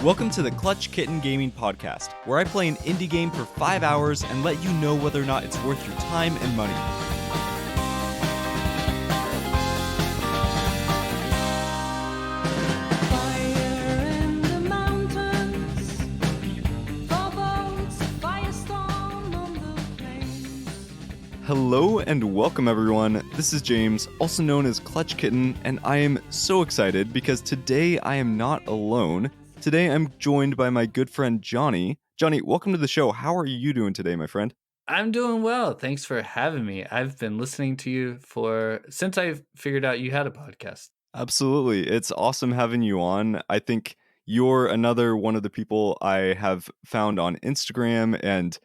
Welcome to the klutchkittengaming podcast, where I play an indie game for 5 hours and let you know whether or not it's worth your time and money. Hello and welcome everyone, this is James, also known as Clutch Kitten, and I am so excited because today I am not alone. Today I'm joined by my good friend Johnny. Johnny, welcome to the show. How are you doing today, my friend? I'm doing well. Thanks for having me. I've been listening to you since I figured out you had a podcast. Absolutely. It's awesome having you on. I think you're another one of the people I have found on Instagram, and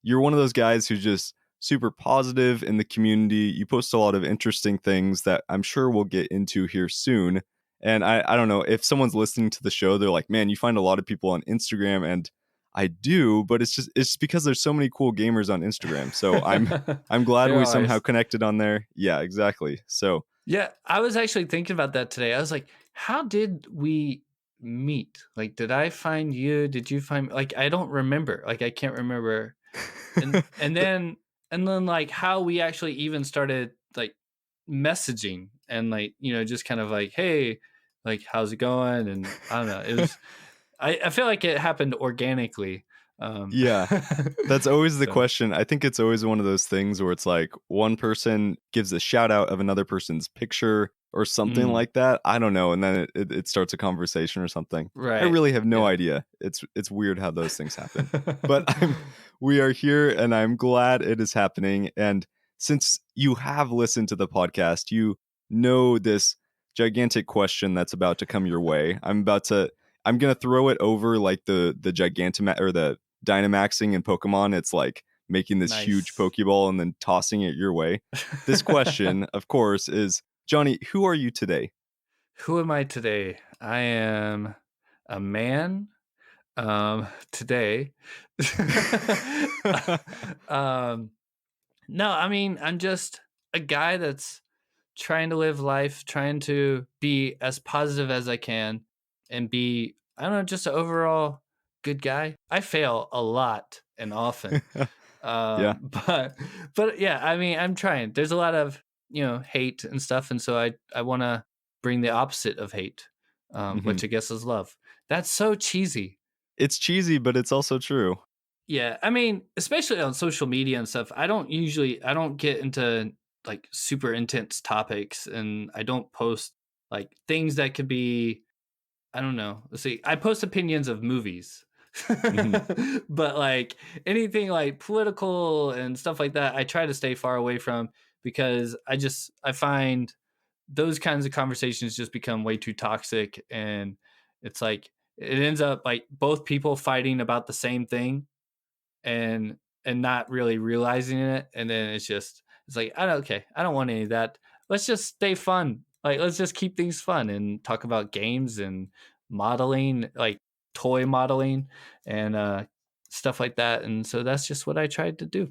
you're one of those guys who's just super positive in the community. You post a lot of interesting things that I'm sure we'll get into here soon. And I don't know, if someone's listening to the show, they're like, man, you find a lot of people on Instagram, and I do, but it's because there's so many cool gamers on Instagram. So I'm glad we somehow connected on there. Yeah, exactly. So yeah, I was actually thinking about that today. I was like, how did we meet? Like, did I find you? Did you find me? Like, I don't remember. Like, I can't remember. And then like how we actually even started like messaging and like, just kind of like, hey, like, how's it going? And I don't know. It was I feel like it happened organically. Yeah, that's always the So question. I think it's always one of those things where it's like one person gives a shout out of another person's picture or something mm, like that. I don't know, and then it starts a conversation or something. I right. really have no Yeah. idea. It's weird how those things happen. But we are here, and I'm glad it is happening. And since you have listened to the podcast, you know this gigantic question that's about to come your way. I'm gonna throw it over like the Gigantamax or the Dynamaxing in Pokemon. It's like making this huge Nice. Pokeball and then tossing it your way. This question, of course, is Johnny, who are you today? Who am I today? I am a man today. um no, I mean, I'm just a guy that's trying to live life, trying to be as positive as I can and be, I don't know, just an overall good guy. I fail a lot and often. Yeah. But yeah, I mean, I'm trying. There's a lot of, hate and stuff, and so I want to bring the opposite of hate, Hmm. which I guess is love. That's so cheesy. It's cheesy, but it's also true. Yeah, I mean, especially on social media and stuff, I don't get into like super intense topics, and I don't post like things that could be, I don't know. Let's see. I post opinions of movies. Hmm. But like anything like political and stuff like that, I try to stay far away from, because I find those kinds of conversations just become way too toxic, and it's like it ends up like both people fighting about the same thing, and not really realizing it, and then it's like, I don't want any of that. Let's just stay fun. Like, let's just keep things fun and talk about games and modeling, like toy modeling and stuff like that. And so that's just what I tried to do.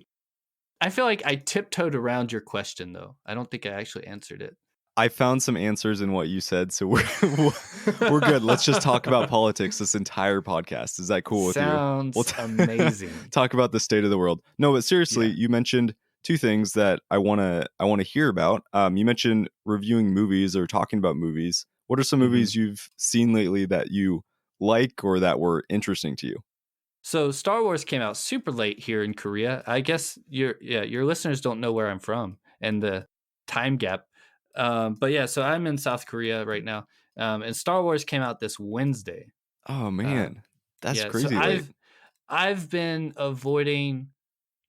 I feel like I tiptoed around your question, though. I don't think I actually answered it. I found some answers in what you said, so we're good. Let's just talk about politics this entire podcast. Is that cool with you? We'll Sounds amazing. talk about the state of the world. No, but seriously, Yeah. you mentioned two things that I wanna hear about. You mentioned reviewing movies or talking about movies. What are some Hmm. movies you've seen lately that you like or that were interesting to you? So Star Wars came out super late here in Korea. I guess your listeners don't know where I'm from and the time gap. But yeah, so I'm in South Korea right now, and Star Wars came out this Wednesday. Oh Um, man, that's yeah, so crazy late. I've been avoiding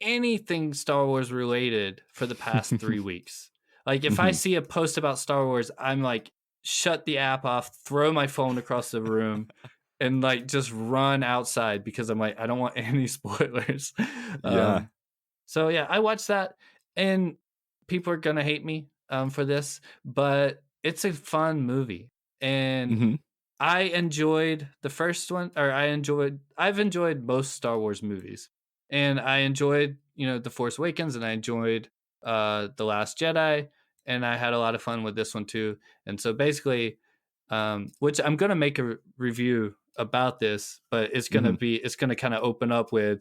anything Star Wars related for the past 3 weeks. Like, if I Hmm. see a post about Star Wars, I'm like, shut the app off, throw my phone across the room, and like just run outside, because I'm like, I don't want any spoilers. Yeah. um, so yeah, I watched that, and people are gonna hate me for this, but it's a fun movie, and Hmm. I enjoyed the first one, or I've enjoyed most Star Wars movies. And I enjoyed, The Force Awakens, and I enjoyed The Last Jedi, and I had a lot of fun with this one too. And so basically, which I'm gonna make a review about this, but Hmm. it's gonna kind of open up with,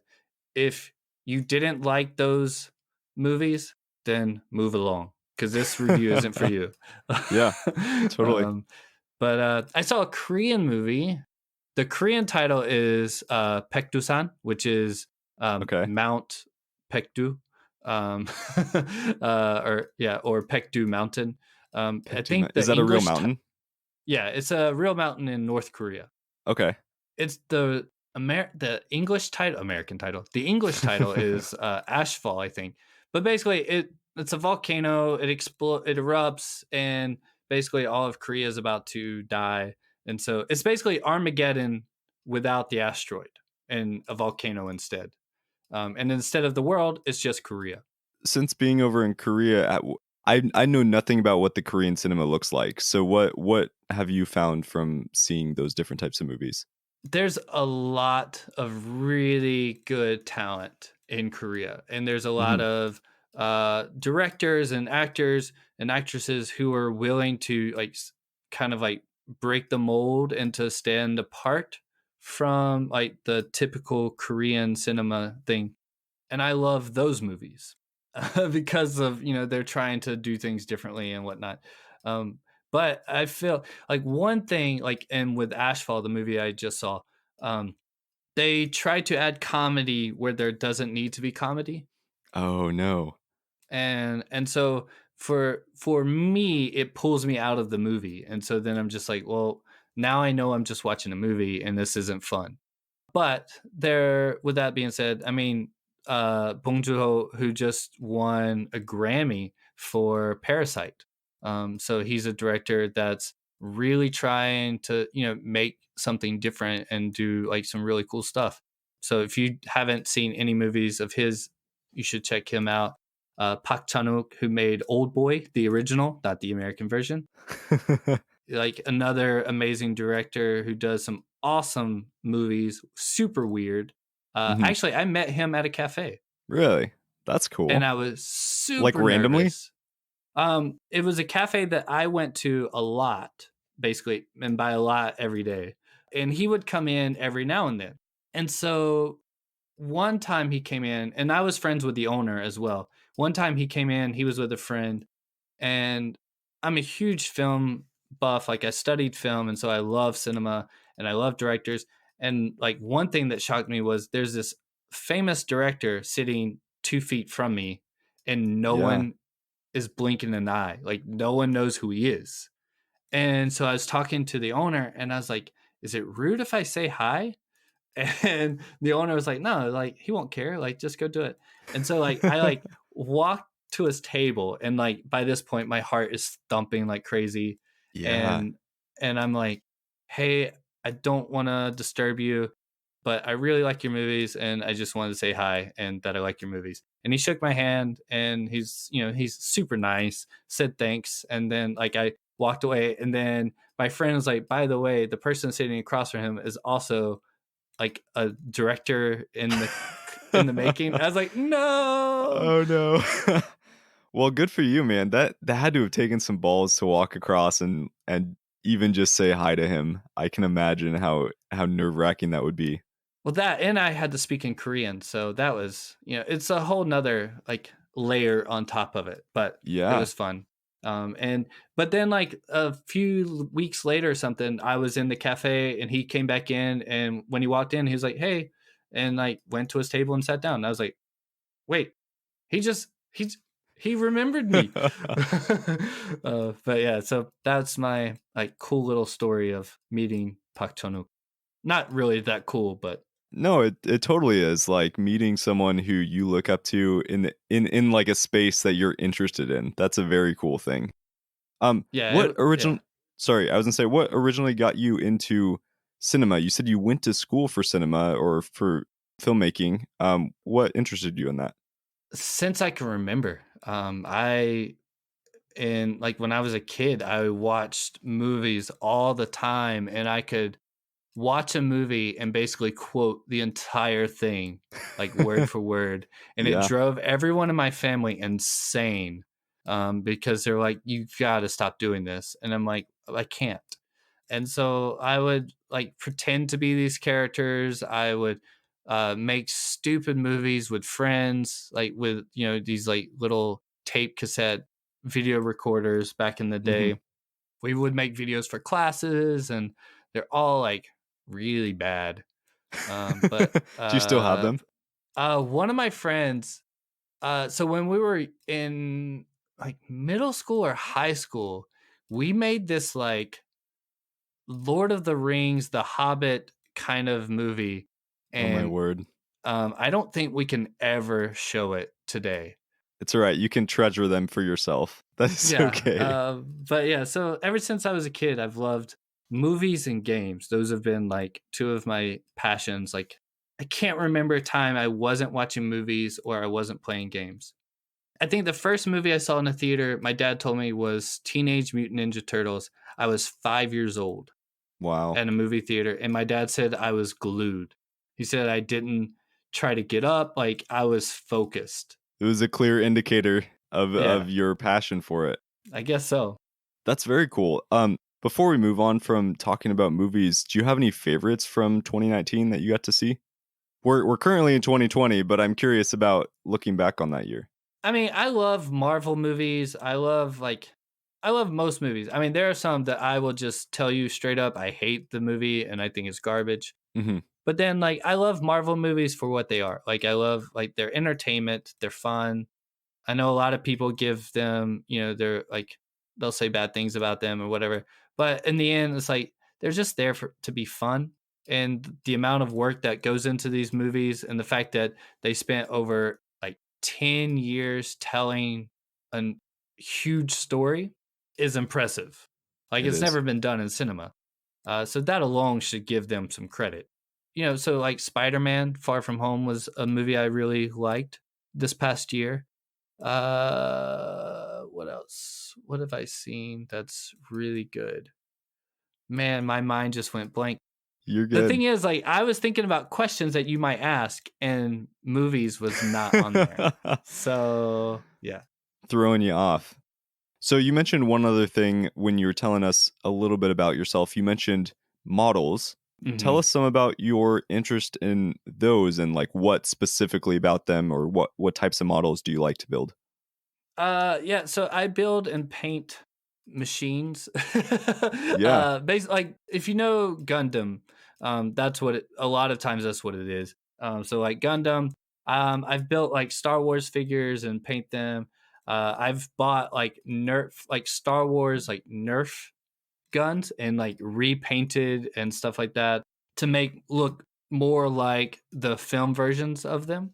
if you didn't like those movies, then move along because this review isn't for you. Yeah, totally. um, but I saw a Korean movie. The Korean title is Paektusan, which is Okay. Mount Paektu, um, or Paektu Mountain. I think Is the that a real English, mountain? yeah, it's a real mountain in North Korea. Okay. It's the English title, American title. The English title is Ashfall, I think. But basically, it's a volcano. It erupts, and basically all of Korea is about to die. And so it's basically Armageddon without the asteroid and a volcano instead. And instead of the world, it's just Korea. Since being over in Korea, I know nothing about what the Korean cinema looks like. So what have you found from seeing those different types of movies? There's a lot of really good talent in Korea, and there's a lot Hmm. of directors and actors and actresses who are willing to kind of like break the mold and to stand apart from like the typical Korean cinema thing. And I love those movies because of, they're trying to do things differently and whatnot. Um, but I feel like one thing, like, and with Ashfall, the movie I just saw, um, they try to add comedy where there doesn't need to be comedy, Oh no. and so for me, it pulls me out of the movie, and so then I'm just like, well, now I know I'm just watching a movie, and this isn't fun. But there, with that being said, I mean, Bong Joon-ho, who just won a Grammy for Parasite. So he's a director that's really trying to, make something different and do like some really cool stuff. So if you haven't seen any movies of his, you should check him out. Park Chan-wook, who made Old Boy, the original, not the American version, like another amazing director who does some awesome movies, super weird. Hmm. Actually, I met him at a cafe, Really? That's and cool. I was Like super randomly? nervous. It was a cafe that I went to a lot, basically, and by a lot every day. And he would come in every now and then. And so one time he came in, and I was friends with the owner as well. One time he came in, he was with a friend, and I'm a huge film buff. Like I studied film, and so I love cinema and I love directors. And like one thing that shocked me was there's this famous director sitting 2 feet from me, and no Yeah. one is blinking an eye. Like no one knows who he is. And so I was talking to the owner, and I was like, "Is it rude if I say hi?" And the owner was like, "No, like he won't care. Like just go do it." And so like I like walked to his table, and like by this point my heart is thumping like crazy, Yeah. and I'm like, "Hey, I don't want to disturb you, but I really like your movies, and I just wanted to say hi and that I like your movies." And he shook my hand, and he's super nice, said thanks, and then like I walked away, and then my friend was like, "By the way, the person sitting across from him is also like a director in the making." I was like, "No." Oh no. Well, good for you, man. That had to have taken some balls to walk across and even just say hi to him. I can imagine how nerve-wracking that would be. Well, that, and I had to speak in Korean, so that was, it's a whole nother like layer on top of it, but it Yeah. was fun. And but then like a few weeks later or something, I was in the cafe and he came back in, and when he walked in, he was like, "Hey," and like went to his table and sat down. And I was like, "Wait, he just he remembered me." But yeah, so that's my like cool little story of meeting Pak Chonuk. Not really that cool, but No, it totally is, like, meeting someone who you look up to in, like, a space that you're interested in. That's a very cool thing. yeah, What origin yeah. sorry, I was gonna say, what originally got you into cinema? You said you went to school for cinema or for filmmaking. What interested you in that? Since I can remember, I and like when I was a kid, I watched movies all the time, and I could watch a movie and basically quote the entire thing, like word for word, and it Yeah. drove everyone in my family insane, because they're like, "You got to stop doing this," and I'm like, "I can't." And so I would like pretend to be these characters. I would make stupid movies with friends, like with, these like little tape cassette video recorders back in the Hmm. day. We would make videos for classes, and they're all like really bad. But Do you still have them? one of my friends, so when we were in like middle school or high school, we made this like Lord of the Rings, The Hobbit kind of movie, Oh my and word. I don't think we can ever show it today. It's all right. You can treasure them for yourself. That is Yeah, okay. but yeah, so ever since I was a kid, I've loved movies and games. Those have been like two of my passions. Like, I can't remember a time I wasn't watching movies or I wasn't playing games. I think the first movie I saw in a theater, my dad told me, was Teenage Mutant Ninja Turtles. I was 5 years old Wow. at a movie theater, and my dad said I was glued. He said I didn't try to get up, like I was focused. It was a clear indicator Yeah, of your passion for it. I guess so. That's very cool. Before we move on from talking about movies, do you have any favorites from 2019 that you got to see? We're currently in 2020, but I'm curious about looking back on that year. I mean, I love Marvel movies. I love most movies. I mean, there are some that I will just tell you straight up I hate the movie and I think it's garbage. Mhm. But then like I love Marvel movies for what they are. Like I love like their entertainment, they're fun. I know a lot of people give them, they're like they'll say bad things about them or whatever. But in the end, it's like they're just there for to be fun. And the amount of work that goes into these movies and the fact that they spent over like 10 years telling a huge story is impressive. Like It it's is. never been done in cinema. So that alone should give them some credit. So like Spider-Man Far From Home was a movie I really liked this past year. What else? What have I seen that's really good? Man, my mind just went blank. You're The good. thing is, like, I was thinking about questions that you might ask, and movies was not on there. So, yeah. Throwing you off. So you mentioned one other thing when you were telling us a little bit about yourself. You mentioned models. Tell hmm us some about your interest in those and like what specifically about them or what types of models do you like to build? Yeah, so I build and paint machines. Yeah. Basically, like if you know Gundam, that's what a lot of times that's what it is. So like Gundam, I've built like Star Wars figures and paint them. I've bought like Star Wars like Nerf guns and like repainted and stuff like that to make look more like the film versions of them.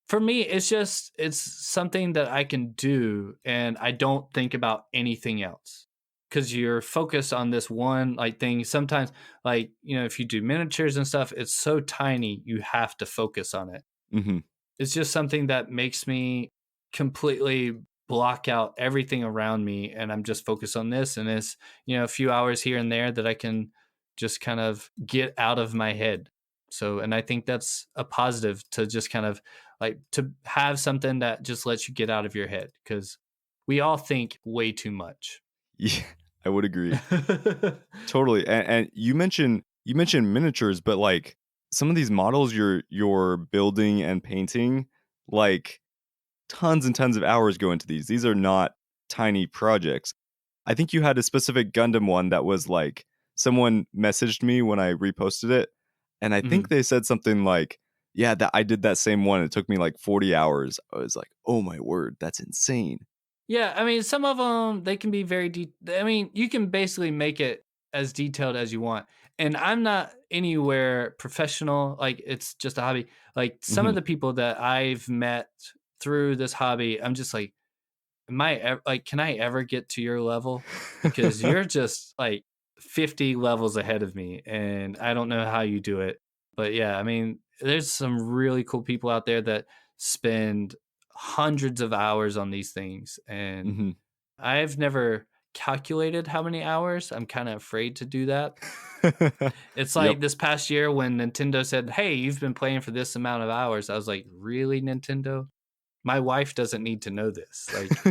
For me, it's something that I can do and I don't think about anything else. Cause you're focused on this one like thing. Sometimes like, if you do miniatures and stuff, it's so tiny you have to focus on it. Mhm. It's just something that makes me completely block out everything around me and I'm just focused on this and it's, a few hours here and there that I can just kind of get out of my head. So, and I think that's a positive to just kind of like to have something that just lets you get out of your head because we all think way too much. Yeah, I would agree. Totally. And you mentioned miniatures, but like some of these models you're building and painting, like tons and tons of hours go into these. These are not tiny projects. I think you had a specific Gundam one that was like someone messaged me when I reposted it, and I think Mhm. they said something like, "Yeah, that I did that same one. It took me like 40 hours." I was like, "Oh my word, that's insane." Yeah, I mean, some of them they can be very I mean, you can basically make it as detailed as you want. And I'm not anywhere professional, like it's just a hobby. Like some of Mhm. the people that I've met through this hobby, I'm just like, like can I ever get to your level? Because you're just like 50 levels ahead of me and I don't know how you do it. But yeah, I mean, there's some really cool people out there that spend hundreds of hours on these things and Mhm. I've never calculated how many hours. I'm kind of afraid to do that. It's Yep. like this past year when Nintendo said, "Hey, you've been playing for this amount of hours." I was like, "Really, Nintendo? My wife doesn't need to know this." Like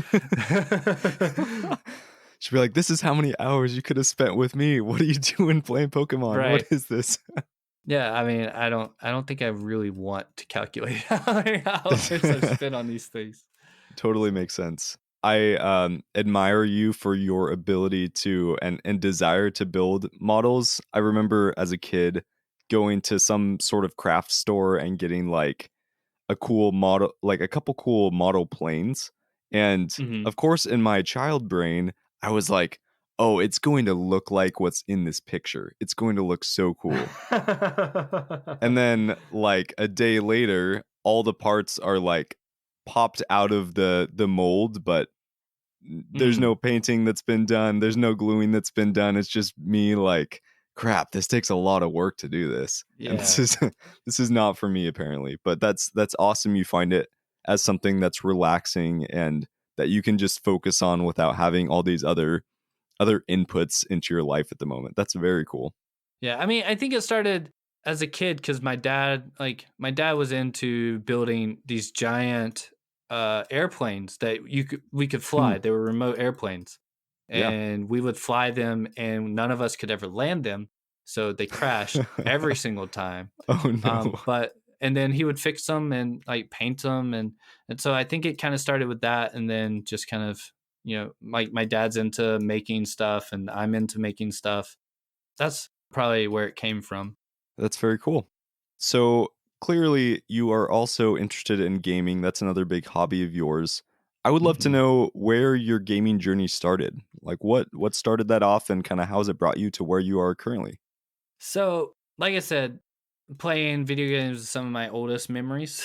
She'd be like, "This is how many hours you could have spent with me. What are you doing playing Pokemon? What Right. is this?" Yeah, I mean, I don't think I really want to calculate how many hours I've spent on these things. Totally So makes sense. I admire you for your ability to and desire to build models. I remember as a kid going to some sort of craft store and getting like a cool model, like a couple cool model planes. And mhm. of course, in my child brain, I was like, "Oh, it's going to look like what's in this picture. It's going to look so cool." And then like a day later, all the parts are like popped out of the mold, but there's Mm, no painting that's been done. There's no gluing that's been done. It's just me like, crap, this takes a lot of work to do this. And this yeah. is this is not for me apparently. But that's awesome you find it as something that's relaxing and that you can just focus on without having all these other inputs into your life at the moment. That's very cool. Yeah, I mean, I think it started as a kid because my dad was into building these giant airplanes that we could Hmm. fly. They were remote airplanes, Yeah. and we would fly them, and none of us could ever land them, so they crashed every single time. Oh no. But and then he would fix them and like paint them, and so I think it kind of started with that, and then just kind of my dad's into making stuff, and I'm into making stuff. That's probably where it came from. That's very cool. So clearly, you are also interested in gaming. That's another big hobby of yours. I would love to Mhm. know where your gaming journey started. Like what started that off, and kind of how has it brought you to where you are currently? So, like I said, playing video games is some of my oldest memories.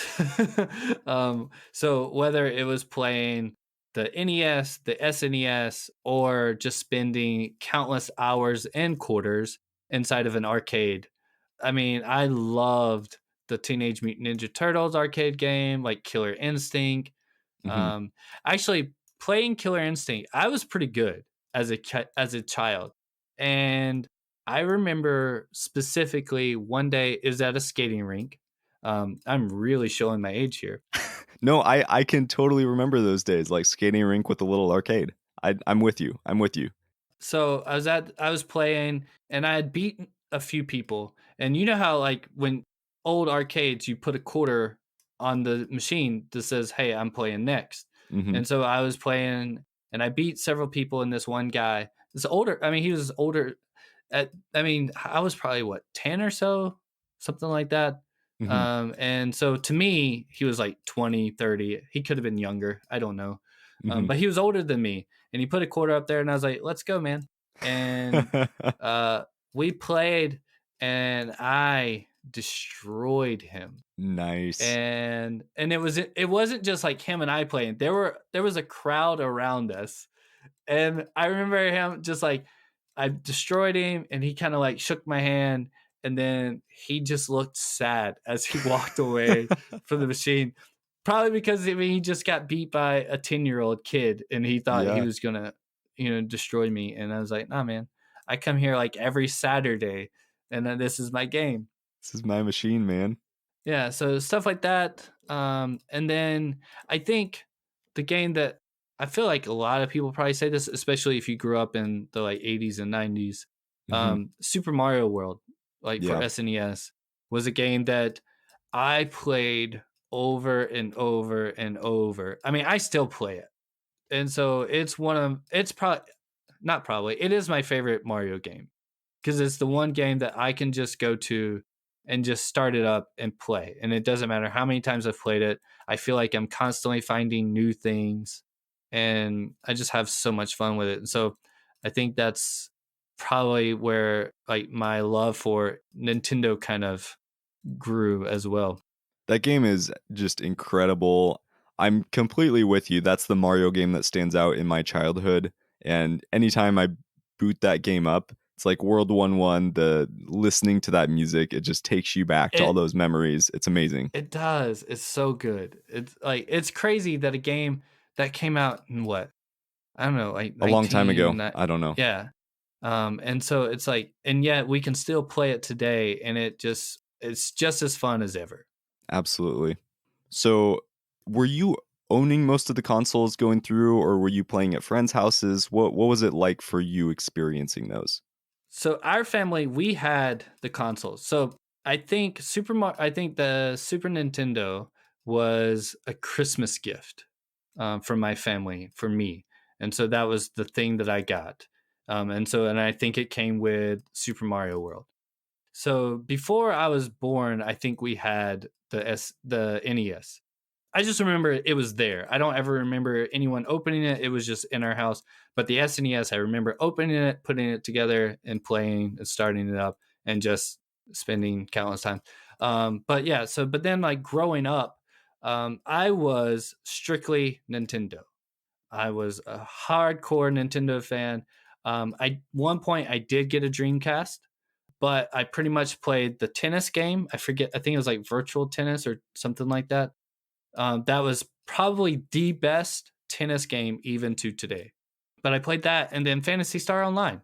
So whether it was playing the NES, the SNES, or just spending countless hours and quarters inside of an arcade, I mean, I loved the Teenage Mutant Ninja Turtles arcade game, like Killer Instinct. Hmm. Um, Actually, playing Killer Instinct, I was pretty good as a child, and I remember specifically one day is at a skating rink. I'm really showing my age here. No, I can totally remember those days, like skating rink with a little arcade. I'm with you. I'm with you. So I was playing and I had beaten a few people. And you know how like when old arcades you put a quarter on the machine that says, "Hey, I'm playing next." Hmm. And so I was playing and I beat several people and this one guy. This older, I mean he was older I mean I was probably what 10 or so, something like that. Hmm. And so to me he was like 20, 30. He could have been younger. I don't know. Hmm. But he was older than me and he put a quarter up there and I was like, "Let's go, man." And uh we played and I destroyed him. Nice. And it wasn't just like him and I playing. There was a crowd around us. And I remember him just like I destroyed him and he kind of like shook my hand and then he just looked sad as he walked away from the machine. Probably because I mean he just got beat by a 10-year-old kid and he thought he Yeah, was gonna, destroy me. And I was like, nah man, I come here like every Saturday and then this is my game. this is my machine, man. Yeah, so stuff like that. And then I think the game that I feel like a lot of people probably say this, especially if you grew up in the like 80s and 90s. Hmm. Super Mario World, like for Yeah. SNES, was a game that I played over and over and over. I mean, I still play it. And so it's probably not probably, it is my favorite Mario game because it's the one game that I can just go to and just start it up and play. And it doesn't matter how many times I've played it. I feel like I'm constantly finding new things and I just have so much fun with it. And so I think that's probably where like my love for Nintendo kind of grew as well. That game is just incredible. I'm completely with you. That's the Mario game that stands out in my childhood. And anytime I boot that game up, it's like World 1-1, the listening to that music, it just takes you back to all It those memories. It's amazing. it does. It's so good. It's like it's crazy that a game that came out in what? I don't know, like A long time ago. 19 I don't know. yeah. And so it's like and yet we can still play it today and it's just as fun as ever. Absolutely. So, were you owning most of the consoles going through, or were you playing at friends' houses? What was it like for you experiencing those? So our family, we had the consoles. So I think the Super Nintendo was a Christmas gift for my family, for me, and so that was the thing that I got. And I think it came with Super Mario World. So before I was born, I think we had the NES. I just remember it was there. I don't ever remember anyone opening it. It was just in our house. But the SNES, I remember opening it, putting it together, and playing and starting it up, and just spending countless time. But yeah, but then like growing up, I was strictly Nintendo. I was a hardcore Nintendo fan. I one point I did get a Dreamcast, but I pretty much played the tennis game. I forget. I think it was like virtual tennis or something like that. That was probably the best tennis game even to today. But I played that and then Fantasy Star Online.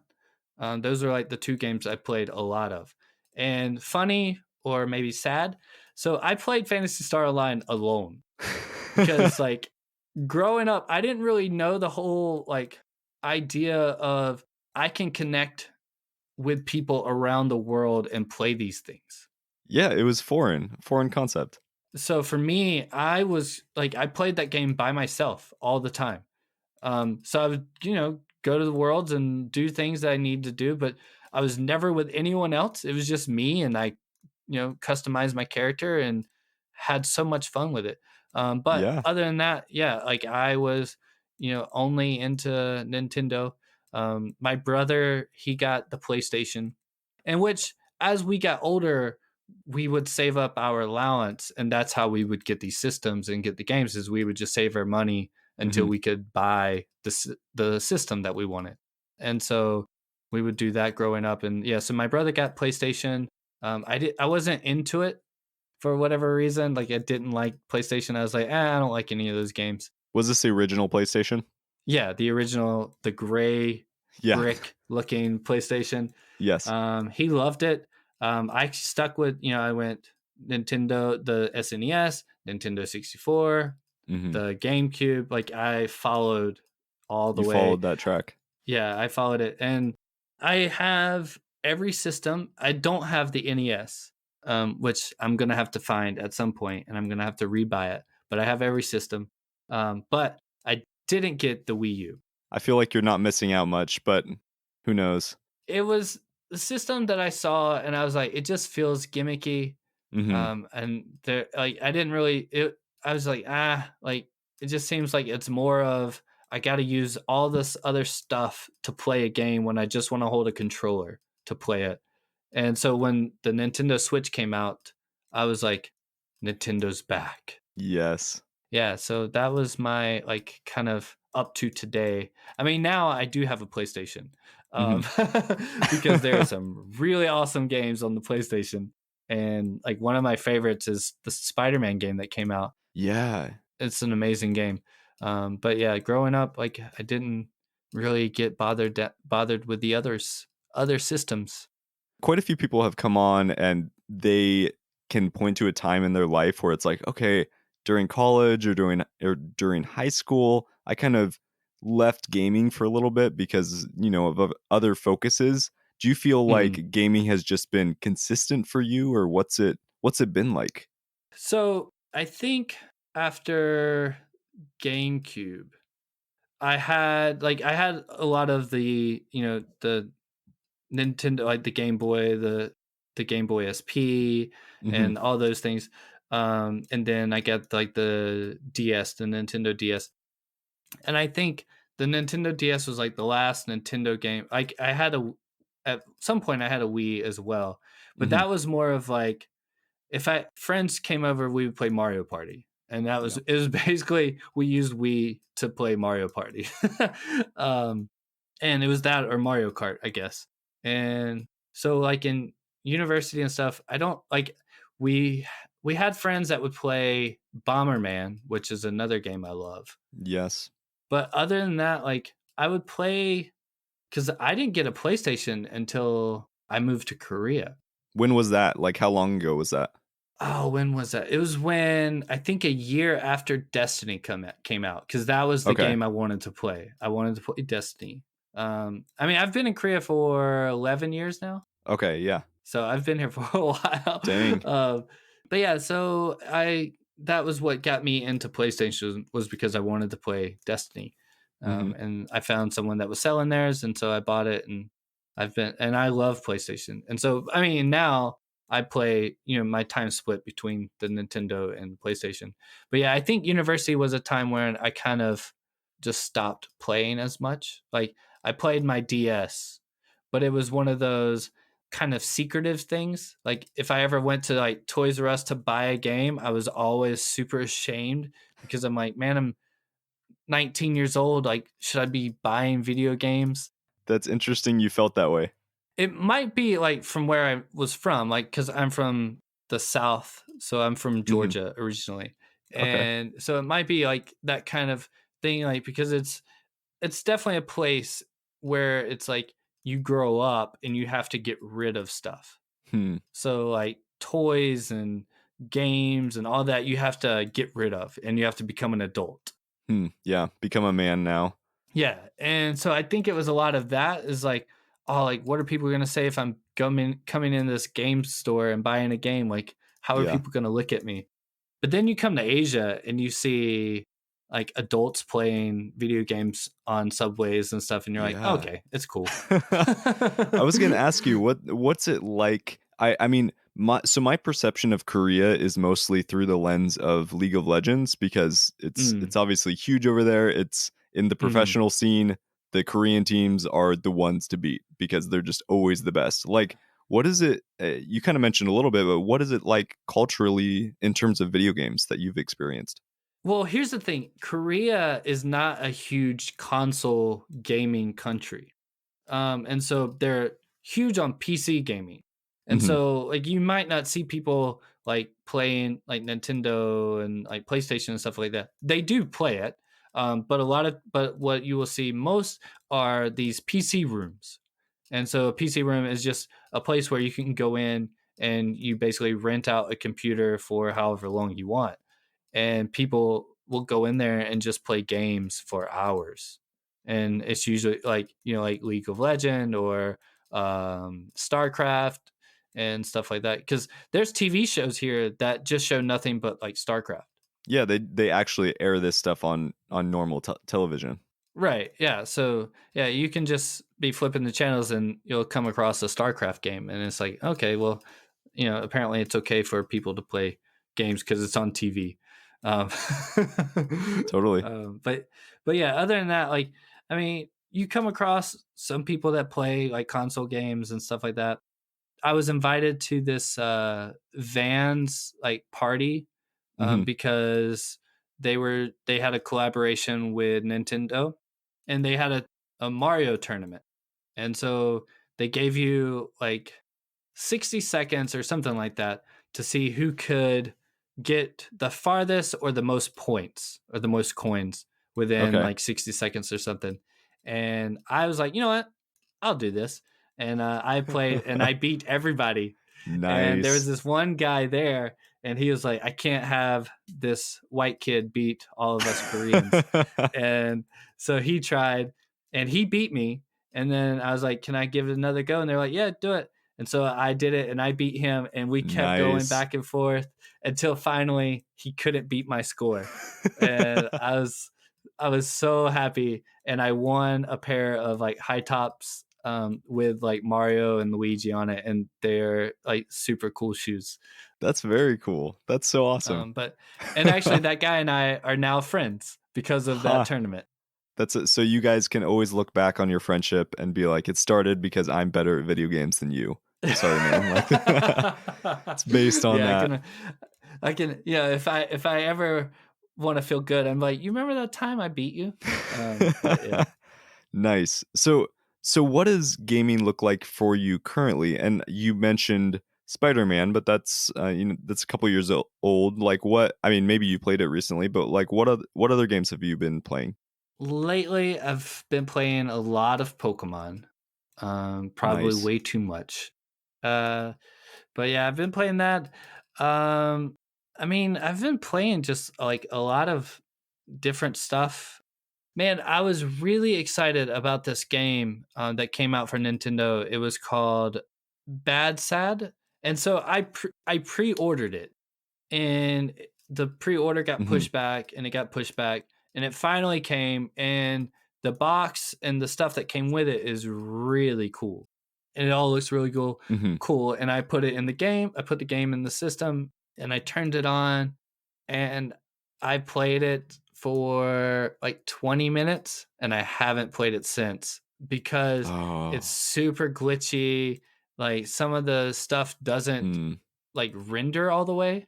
Those are like the two games I played a lot of. And funny or maybe sad. So I played Fantasy Star Online alone because like growing up, I didn't really know the whole like idea of I can connect with people around the world and play these things. Yeah, it was foreign concept. So for me, I was like I played that game by myself all the time. So I would, go to the worlds and do things that I need to do, but I was never with anyone else. It was just me, and I, customized my character and had so much fun with it. But Yeah. other than that, yeah, like I was, only into Nintendo. My brother, he got the PlayStation, in which as we got older, we would save up our allowance, and that's how we would get these systems and get the games. Is we would just save our money until Mhm. we could buy the system that we wanted. And so we would do that growing up. And yeah, so my brother got PlayStation. I wasn't into it for whatever reason. Like I didn't like PlayStation. I was like, I don't like any of those games. Was this the original PlayStation? Yeah, the original, the gray Yeah. brick looking PlayStation. Yes. He loved it. I stuck with, I went Nintendo, the SNES, Nintendo 64, Mhm. the GameCube. Like I followed all the You way. followed that track. Yeah, I followed it. And I have every system. I don't have the NES, which I'm going to have to find at some point and I'm going to have to rebuy it. But I have every system. But I didn't get the Wii U. I feel like you're not missing out much, but who knows? It was the system that I saw, and I was like, it just feels gimmicky. Mhm. And there, like, I didn't really. I was like, like it just seems like it's more of I got to use all this other stuff to play a game when I just want to hold a controller to play it. And so when the Nintendo Switch came out, I was like, Nintendo's back. Yes. Yeah, so that was my like kind of up to today. I mean, now I do have a PlayStation, um, Mhm. because there are some really awesome games on the PlayStation, and like one of my favorites is the Spider-Man game that came out. Yeah. It's an amazing game. But yeah, growing up, like I didn't really get bothered with the other systems. Quite a few people have come on and they can point to a time in their life where it's like, okay, during college or during high school, I kind of left gaming for a little bit because, of other focuses. Do you feel Mhm. like gaming has just been consistent for you, or what's it been like? So I think after GameCube, I had a lot of the the Nintendo, like the Game Boy, the Game Boy SP, Mhm. and all those things. And then I got like the DS, the Nintendo DS, and I think the Nintendo DS was like the last Nintendo game. Like I had a at some point I had a Wii as well, but Mhm. that was more of like if I friends came over, we would play Mario Party, and that was Yeah. it was basically we used Wii to play Mario Party. um, and it was that or Mario Kart, I guess. And so like in university and stuff, I don't like we we had friends that would play Bomberman, which is another game I love. Yes. But other than that, like I would play because I didn't get a PlayStation until I moved to Korea. When was that? Like, how long ago was that? Oh, when was that? It was when I think a year after Destiny came out because that was the Okay. game I wanted to play. I wanted to play Destiny. I mean, I've been in Korea for 11 years now. Okay, yeah. So I've been here for a while. Dang. But yeah, so I that was what got me into PlayStation was because I wanted to play Destiny. Mhm. And I found someone that was selling theirs, and so I bought it, and I love PlayStation. And so I mean now I play, my time split between the Nintendo and PlayStation. But yeah, I think university was a time when I kind of just stopped playing as much. Like I played my DS, but it was one of those kind of secretive things. Like if I ever went to like Toys R Us to buy a game, I was always super ashamed because I'm like, man, I'm 19 years old. Like, should I be buying video games? That's interesting you felt that way. It might be like from where I was from, like because I'm from the South, so I'm from Mhm. Georgia originally, Okay. and so it might be like that kind of thing, like because it's definitely a place where it's like you grow up and you have to get rid of stuff. Hmm. So like toys and games and all that you have to get rid of and you have to become an adult. Hmm. Yeah, become a man now. Yeah. And so I think it was a lot of that is like, oh, like what are people gonna say if I'm coming in this game store and buying a game? Like, how are Yeah. people gonna look at me? But then you come to Asia and you see like adults playing video games on subways and stuff, and you're like, Yeah. okay, it's cool. I was gonna ask you what's it like? I mean, my perception of Korea is mostly through the lens of League of Legends because it's Mm, obviously huge over there. It's in the mhm. professional scene. The Korean teams are the ones to beat because they're just always the best. Like, what is it? You kind of mentioned a little bit, but what is it like culturally in terms of video games that you've experienced? Well, here's the thing. Korea is not a huge console gaming country. And so they're huge on PC gaming. And Hmm. so like you might not see people like playing like Nintendo and like PlayStation and stuff like that. They do play it. But what you will see most are these PC rooms. And so a PC room is just a place where you can go in and you basically rent out a computer for however long you want, and people will go in there and just play games for hours. And it's usually like, like League of Legend or StarCraft and stuff like that. Because there's TV shows here that just show nothing but like StarCraft. Yeah, they actually air this stuff on normal television. Right. Yeah. So yeah, you can just be flipping the channels and you'll come across a StarCraft game, and it's like, okay, well, apparently it's okay for people to play games because it's on TV. Um, Totally. but yeah, other than that, like I mean, you come across some people that play like console games and stuff like that. I was invited to this Vans like party Hmm. because they had a collaboration with Nintendo, and they had a Mario tournament. And so they gave you like 60 seconds or something like that to see who could get the farthest or the most points or the most coins within Okay. like 60 seconds or something. And I was like, you know what? I'll do this. And I played and I beat everybody. And there was Nice. this one guy there, and he was like, I can't have this white kid beat all of us Koreans. And so he tried and he beat me. And then I was like, can I give it another go? And they're like, yeah, do it. And so I did it and I beat him, and we kept going Nice. back and forth until finally he couldn't beat my score. And I was so happy, and I won a pair of like high tops with like Mario and Luigi on it, and they're like super cool shoes. That's very cool. That's so awesome. But and actually that guy and I are now friends because of that Huh. tournament. That's it. So you guys can always look back on your friendship and be like, it started because I'm better at video games than you. I'm sorry, man. Like it's based on Yeah, that. I can, yeah. If I ever want to feel good, I'm like, you remember that time I beat you? But yeah, Nice. So what does gaming look like for you currently? And you mentioned Spider-Man, but that's that's a couple years old. Like what? I mean, maybe you played it recently, but like what other games have you been playing? lately I've been playing a lot of Pokemon, probably Nice. way too much. Uh, but yeah, I've been playing that. Um, I mean, I've been playing just like a lot of different stuff. Man, I was really excited about this game that came out for Nintendo. It was called Bad Sad, and so I pre-ordered it, and the pre-order got Hmm. pushed back, and it got pushed back, and it finally came, and the box and the stuff that came with it is really cool, and it all looks really cool. Hmm. Cool, and I put it in the game. I put the game in the system, and I turned it on, and I played it for like 20 minutes and I haven't played it since because it's Oh. super glitchy. Like some of the stuff doesn't Mm. like render all the way.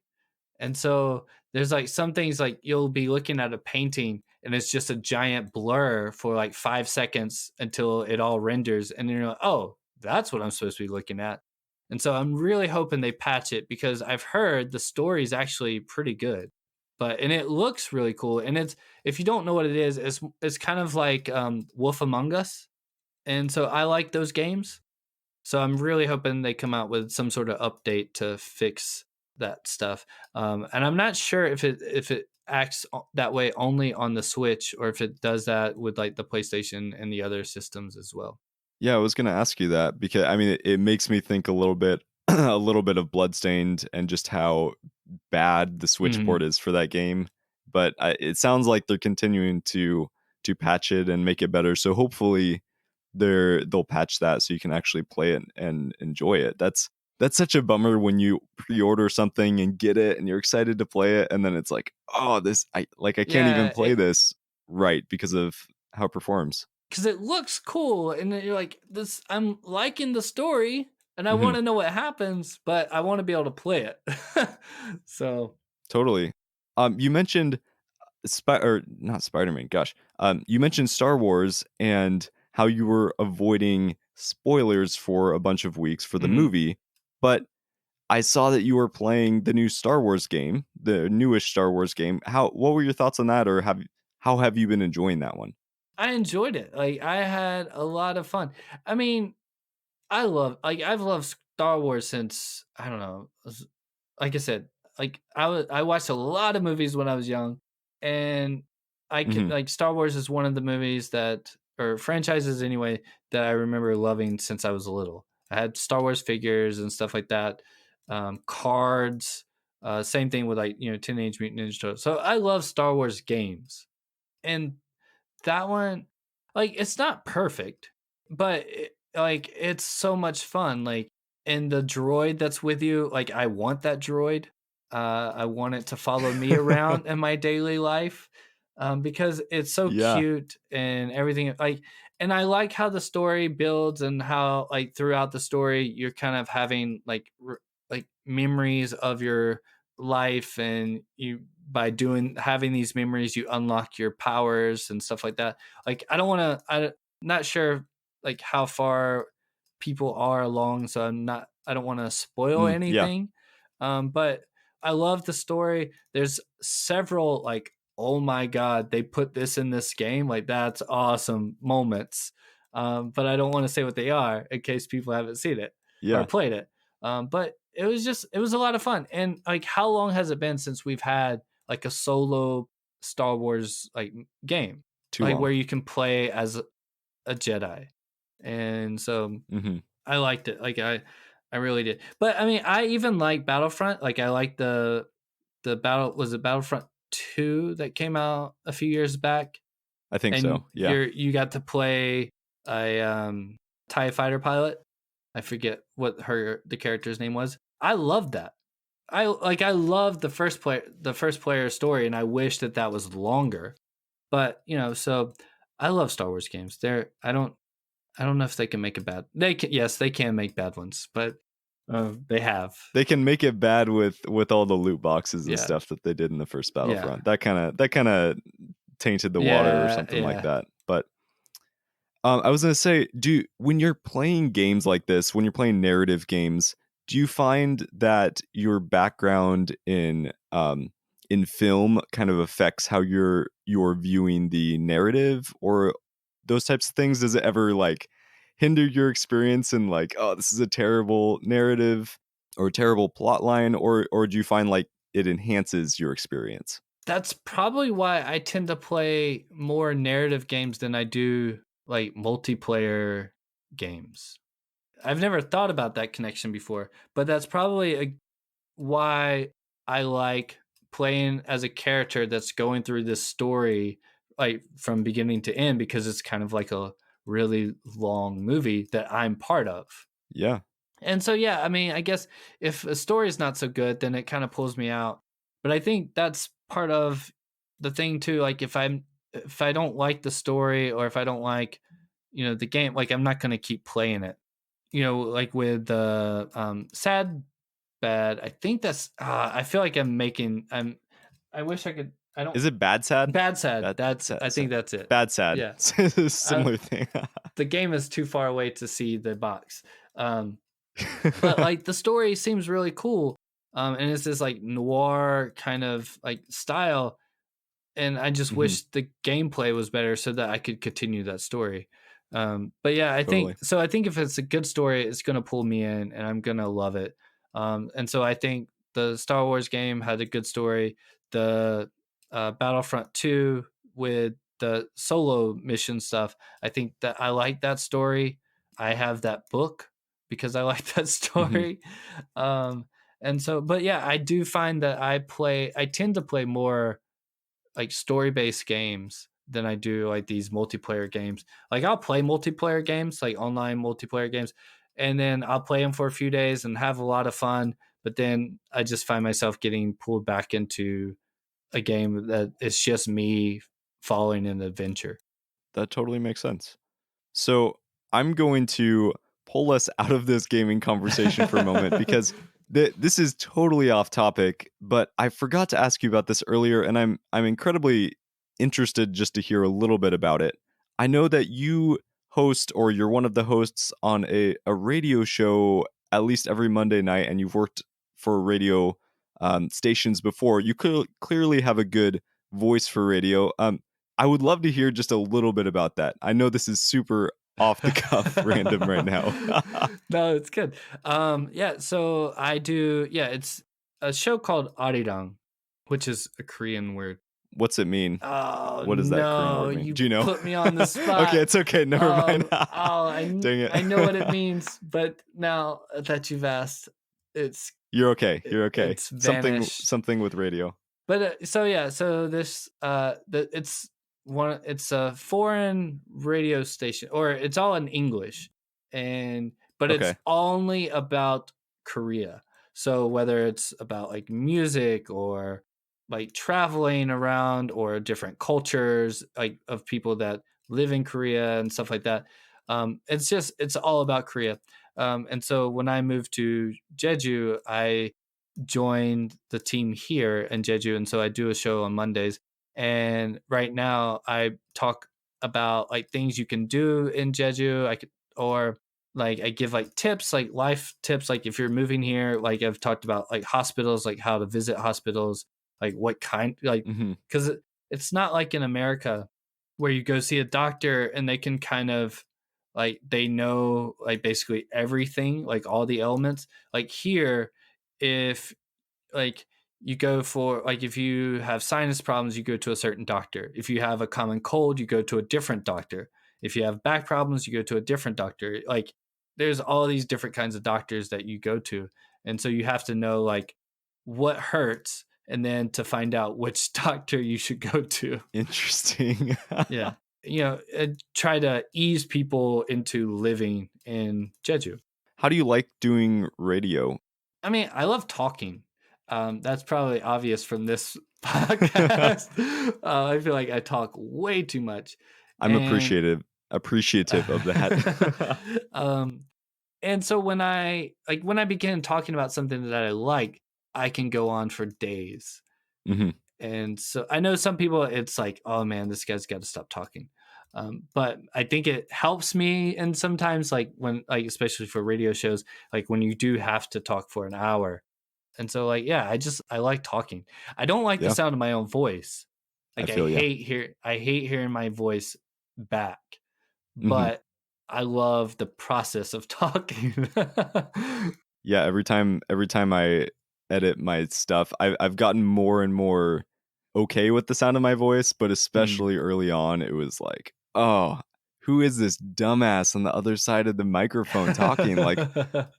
And so there's like some things like you'll be looking at a painting and it's just a giant blur for like 5 seconds until it all renders. And then you're like, oh, that's what I'm supposed to be looking at. And so I'm really hoping they patch it because I've heard the story is actually pretty good. But and it looks really cool. And it's if you don't know what it is, it's kind of like Wolf Among Us. And so I like those games. So I'm really hoping they come out with some sort of update to fix that stuff. And I'm not sure if it acts that way only on the Switch or if it does that with like the PlayStation and the other systems as well. Yeah, I was gonna ask you that because I mean, it makes me think a little bit, a little bit of Bloodstained and just how bad the Switch Hmm. port is for that game. But it sounds like they're continuing to patch it and make it better. So hopefully, they'll patch that so you can actually play it and enjoy it. That's such a bummer when you pre-order something and get it and you're excited to play it, and then it's like, oh, I can't even Yeah, play this right because of how it performs. because it looks cool, and then you're like, "This, I'm liking the story, and I Hmm. want to know what happens, but I want to be able to play it." So, Totally. You mentioned or not Spider-Man, gosh. You mentioned Star Wars and how you were avoiding spoilers for a bunch of weeks for the mhm. movie, but I saw that you were playing the new Star Wars game, the newest Star Wars game. What were your thoughts on that, or how have you been enjoying that one? I enjoyed it. Like I had a lot of fun. I mean, I've loved Star Wars since I don't know. Like I said, like I watched a lot of movies when I was young, and I could Hmm. like Star Wars is one of the movies that or franchises anyway that I remember loving since I was little. I had Star Wars figures and stuff like that, cards. Same thing with like Teenage Mutant Ninja Turtles. So I love Star Wars games, and that one, like, it's not perfect, but like it's so much fun. Like, and the droid that's with you, like, I want that droid. I want it to follow me around in my daily life, because it's so Yeah. cute and everything. Like, and I like how the story builds and how, like, throughout the story, you're kind of having like like memories of your life, and you by doing having these memories you unlock your powers and stuff like that. Like I don't want to I'm not sure like how far people are along, so I don't want to spoil Yeah. anything. But I love the story. There's several like, oh my god, they put this in this game, like that's awesome moments. But I don't want to say what they are in case people haven't seen it or Yeah. played it. But it was a lot of fun. And like, how long has it been since we've had like a solo Star Wars like game, Too like long. where you can play as a Jedi? And so Hmm. I liked it. Like I really did. But I mean, I even like Battlefront. Like I like the battle was it Battlefront 2 that came out a few years back, I think and so. Yeah. you got to play a TIE fighter pilot. I forget what her the character's name was. I loved that. I love the first player story, and I wish that that was longer. But so I love Star Wars games. I don't know if they can make a bad. They can, yes, they can make bad ones, but they have. They can make it bad with all the loot boxes and Yeah, stuff that they did in the first yeah, Battlefront. That kind of tainted the water or yeah, something like yeah. that. But I was gonna say, when you're playing games like this, when you're playing narrative games, do you find that your background in film kind of affects how you're viewing the narrative or those types of things? Does it ever like hinder your experience and like, oh, this is a terrible narrative? or a terrible plot line, or do you find like it enhances your experience? That's probably why I tend to play more narrative games than I do like multiplayer games. I've never thought about that connection before, but that's probably why I like playing as a character that's going through this story like from beginning to end because it's kind of like a really long movie that I'm part of. Yeah, And so yeah, I mean, I guess if a story is not so good, then it kind of pulls me out. But I think that's part of the thing too. Like if I don't like the story or if I don't like, the game, like I'm not gonna keep playing it. Like with the sad bad. I think that's I feel like I wish I could I don't is it bad sad? bad sad. Bad That's sad, I think that's it. bad sad. Yeah. I, Similar thing. the game is too far away to see the box. Um but like the story seems really cool. And it's this like noir kind of like style, and I just Mhm, wish the gameplay was better so that I could continue that story. But yeah, I totally. think so. I think if it's a good story, it's gonna pull me in, and I'm gonna love it. And so I think the Star Wars game had a good story. The Battlefront 2 with the solo mission stuff, I think that I like that story. I have that book because I like that Mhm, story. Um, and so, but yeah, I do find that I tend to play more like story based games than I do like these multiplayer games. Like I'll play multiplayer games, like online multiplayer games, and then I'll play them for a few days and have a lot of fun. But then I just find myself getting pulled back into a game that it's just me following an adventure. that totally makes sense. So I'm going to pull us out of this gaming conversation for a moment because this is totally off topic. But I forgot to ask you about this earlier, and I'm incredibly interested just to hear a little bit about it. I know that you host, or you're one of the hosts on a radio show at least every Monday night, and you've worked for radio stations before. You could clearly have a good voice for radio. I would love to hear just a little bit about that. I know this is super off the cuff random right now. No, it's good. Yeah, so I do. Yeah, it's a show called Arirang, which is a Korean word. What's it mean? Oh What does that Korean no, word mean? Do you you know? put me on the Okay, spot. it's okay. Never mind. Dang it. I know what it means, but now that you've asked, it's You're okay. You're okay. it's Something vanished. something with radio. But so yeah, so this it's a foreign radio station, or it's all in English, and but it's Okay. only about Korea. So whether it's about like music or like traveling around or different cultures like of people that live in Korea and stuff like that, it's all about Korea. And so when I moved to Jeju, I joined the team here in Jeju, and so I do a show on Mondays. And right now, I talk about like things you can do in Jeju. I could or like I give like tips, like life tips, like if you're moving here. Like I've talked about like hospitals, like how to visit hospitals, like what kind, like Hmm. because it's not like in America where you go see a doctor and they can kind of like they know like basically everything, like all the elements. Like here, if like you go for like if you have sinus problems, you go to a certain doctor. If you have a common cold, you go to a different doctor. If you have back problems, you go to a different doctor. Like there's all these different kinds of doctors that you go to, and so you have to know like what hurts and then to find out which doctor you should go to. Interesting. Yeah, try to ease people into living in Jeju. How do you like doing radio? I mean, I love talking. That's probably obvious from this podcast. I feel like I talk way too much, I'm and appreciative of that. um, and so when I begin talking about something that I like, I can go on for days. Hmm. And so I know some people, it's like, oh man, this guy's got to stop talking. But I think it helps me, and sometimes like when like especially for radio shows, like when you do have to talk for an hour. And so like yeah, I like talking. I don't like the Yeah, sound of my own voice. I Like feel you. I hate hearing my voice back, Hmm. but I love the process of talking. Yeah, every time I edit my stuff, I've gotten more and more okay with the sound of my voice, but Mm. especially early on, it was like, "Oh, who is this dumbass on the other side of the microphone talking? Like,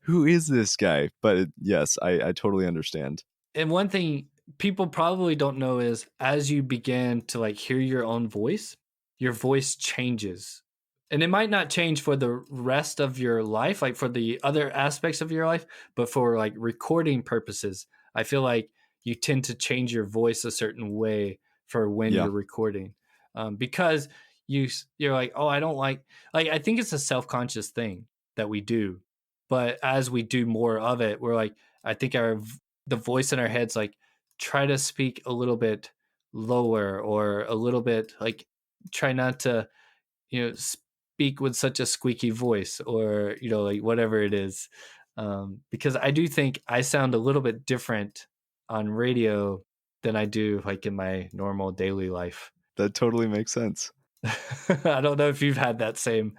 who is this guy?" But yes, I totally understand. And one thing people probably don't know is as you begin to like hear your voice changes. And it might not change for the rest of your life, like for the other aspects of your life, but for like recording purposes, I feel like you tend to change your voice a certain way for when Yeah. you're recording, because you're like, oh, I don't like. I think it's a self conscious thing that we do, but as we do more of it, we're like, I think the voice in our heads like try to speak a little bit lower or a little bit like try not to speak with such a squeaky voice or like whatever it is, because I do think I sound a little bit different on radio than I do like in my normal daily life. That totally makes sense. I don't know if you've had that same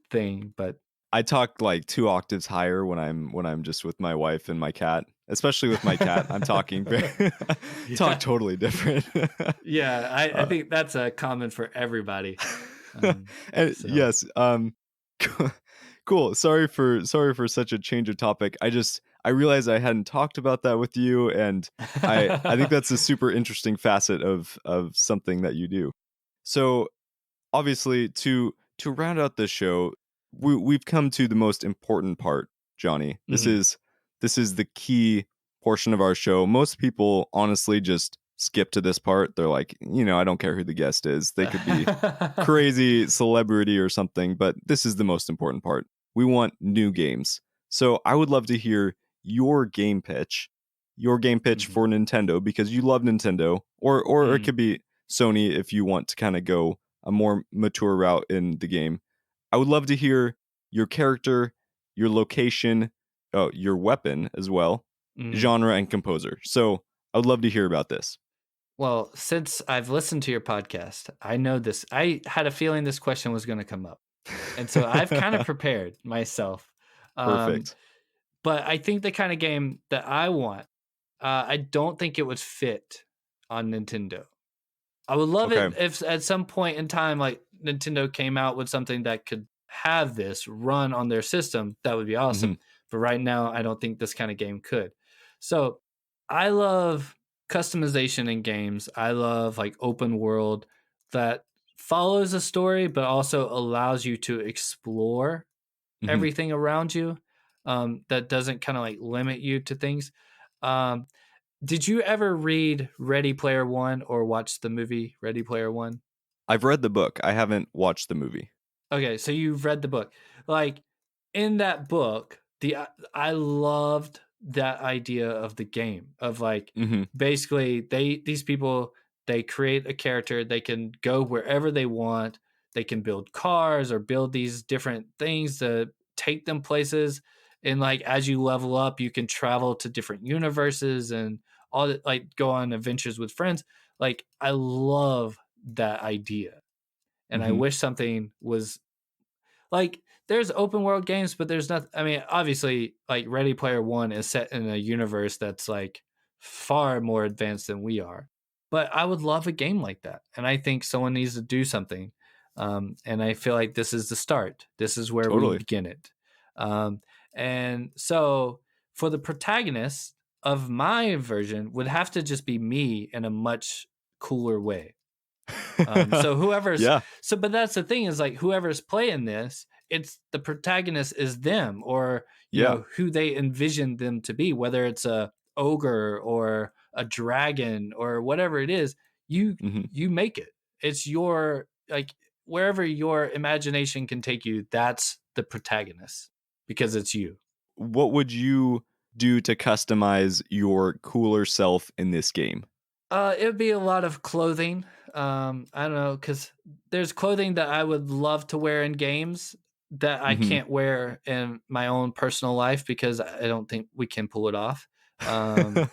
thing, but I talk like 2 octaves higher when I'm just with my wife and my cat, especially with my cat. I'm talking very talk yeah, totally different. yeah, I Uh, think that's a common for everybody. um and so yes, cool. Sorry for such a change of topic. I realized I hadn't talked about that with you, and I think that's a super interesting facet of something that you do. So obviously to round out this show, we've come to the most important part, Johnny. This Mhm. is this is the key portion of our show. Most people honestly just skip to this part. They're like, I don't care who the guest is. They could be crazy celebrity or something, but this is the most important part. We want new games. So I would love to hear your game pitch, your game pitch Mhm. for Nintendo because you love Nintendo, or it Mm. could be Sony if you want to kind of go a more mature route in the game. I would love to hear your character, your location, oh, your weapon as well, Mm. genre and composer. So I would love to hear about this. Well, since I've listened to your podcast, I know this. I had a feeling this question was going to come up. And so I've kind of prepared myself. Um, Perfect. but I think the kind of game that I want, I don't think it would fit on Nintendo. I would love Okay. it if at some point in time, like Nintendo came out with something that could have this run on their system. That would be Hmm. awesome. But right now, I don't think this kind of game could. So I love customization in games. I love like open world that follows a story, but also allows you to explore Hmm. everything around you. That doesn't kind of like limit you to things. Um, did you ever read Ready Player One or watch the movie Ready Player One? I've read the book. I haven't watched the movie. Okay, so you've read the book. Like in that book, I loved that idea of the game of like Hmm. basically these people they create a character, they can go wherever they want, they can build cars or build these different things to take them places. And like as you level up, you can travel to different universes and all that, like go on adventures with friends. Like I love that idea. And I Hmm. wish something was like there's open world games, but there's not. I mean, obviously, like Ready Player One is set in a universe that's like far more advanced than we are. But I would love a game like that, and I think someone needs to do something. And I feel like this is the start. This is where we Totally. begin it. Um, and so for the protagonist of my version would have to just be me in a much cooler way. So whoever's Yeah. so, but that's the thing is like whoever's playing this, it's the protagonist is them or Yeah. who they envision them to be, whether it's a ogre or a dragon or whatever it is. You Hmm. you make it. It's your like wherever your imagination can take you. That's the protagonist because it's you. What would you do to customize your cooler self in this game? It would be a lot of clothing. I don't know because there's clothing that I would love to wear in games that I Hmm. can't wear in my own personal life because I don't think we can pull it off. Um,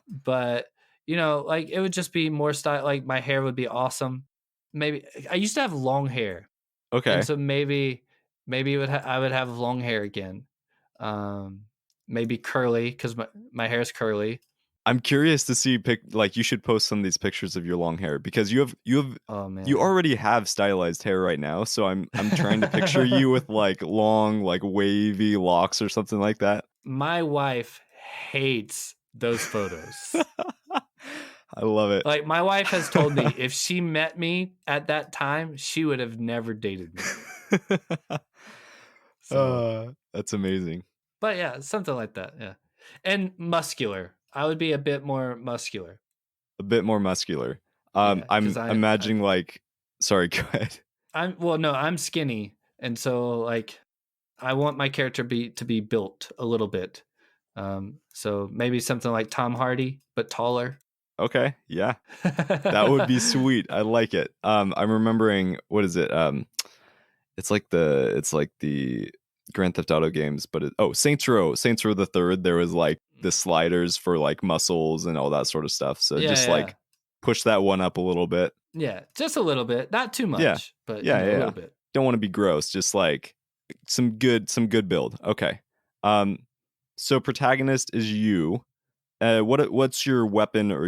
but like it would just be more style. Like my hair would be awesome. Maybe I used to have long hair, and Okay. so maybe I would have long hair again. Um, maybe curly because my hair is curly. I'm curious to see like you should post some of these pictures of your long hair because Oh you man. already have stylized hair right now. So I'm trying to picture you with like long, like wavy locks or something like that. My wife hates those photos. I love it. Like my wife has told me if she met me at that time, she would have never dated me. So, That's amazing. but yeah, something like that. Yeah. And muscular. I would be a bit more muscular. A bit more muscular. Yeah, because I'm imagining like, sorry, go ahead. I'm well, no, I'm skinny, and so like I want my character to be built a little bit. So maybe something like Tom Hardy, but taller. Okay, yeah, that would be sweet. I like it. I'm remembering what is it? It's like the Grand Theft Auto games, but Saints Row the Third. There was like the sliders for like muscles and all that sort of stuff. So Yeah, just yeah, like push that one up a little bit. yeah. Just a little bit, not too Yeah, much, but yeah, a yeah, little yeah. bit. Don't want to be gross. Just like some good build. Okay. Um, so protagonist is you. What's your weapon or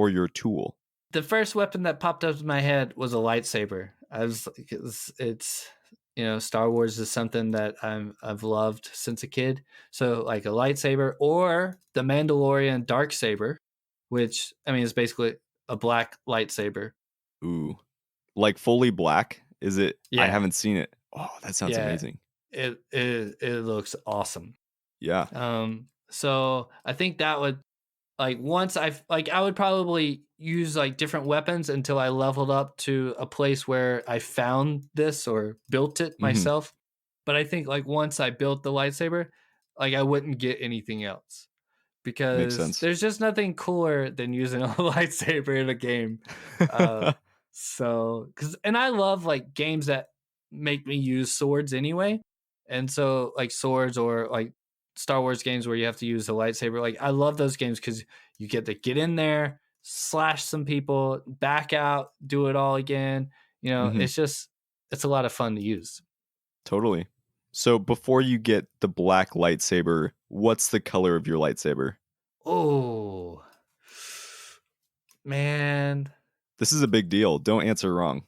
your tool? The first weapon that popped up in my head was a lightsaber. I was like, it's Star Wars is something that I've loved since a kid. So like a lightsaber or the Mandalorian dark saber, which I mean is basically a black lightsaber. Ooh, like fully black? Is it? I Yeah, haven't seen it. Oh, that sounds yeah. amazing. It looks awesome. Yeah. So I think that would like once I would probably use like different weapons until I leveled up to a place where I found this or built it Hmm. myself. But I think like once I built the lightsaber, like I wouldn't get anything else Makes because sense. there's just nothing cooler than using a lightsaber in a game. Uh, so, because and I love like games that make me use swords anyway, and so like swords or like Star Wars games where you have to use a lightsaber. Like I love those games because you get to get in there, slash some people, back out, do it all again. Hmm. It's a lot of fun to use. Totally. So before you get the black lightsaber, what's the color of your lightsaber? Oh man, This is a big deal. Don't answer wrong.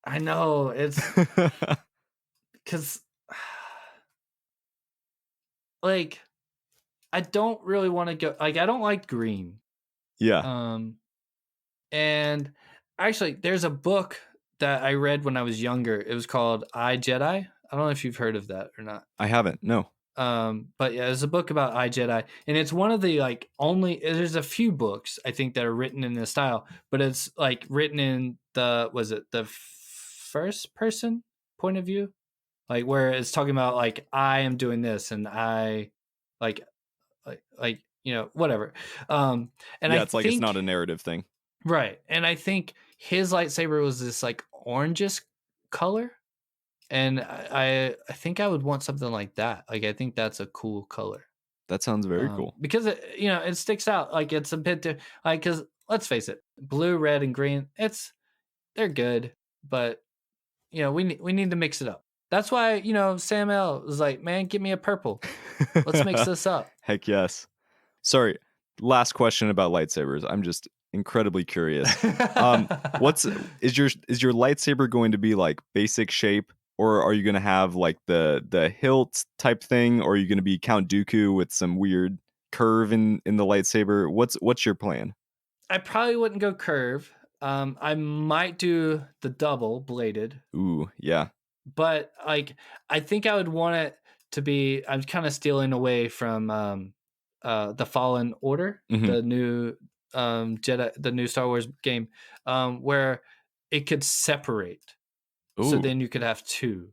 I know it's because like I don't really want to go like I don't like green. Yeah, Um and actually there's a book that I read when I was younger. It was called I Jedi. I don't know if you've heard of that or not. I haven't. No. But yeah, there's a book about I Jedi, and it's one of the like only. There's a few books I think that are written in this style, but it's like written in the was it the first person point of view, like where it's talking about like I am doing this and I like whatever. And I Yeah, it's like it's not think a narrative thing. right, and I think his lightsaber was this like orangish color, and I think I would want something like that. Like I think that's a cool color. That sounds very cool. Because it sticks out. Like it's a bit like because let's face it, blue, red, and green. They're good, but we need to mix it up. That's why Sam L was like, man, give me a purple. Let's mix this up. Heck yes. Sorry. Last question about lightsabers. I'm just incredibly curious. What's is your lightsaber going to be like basic shape, or are you going to have like the hilt type thing, or are you going to be Count Dooku with some weird curve in the lightsaber? What's your plan? I probably wouldn't go curve. I might do the double bladed, Ooh, yeah. but like I think I would want it to be. I'm kind of stealing away from the Fallen Order, Hmm. the new Jedi, the new Star Wars game, where it could separate. So Ooh. then you could have two.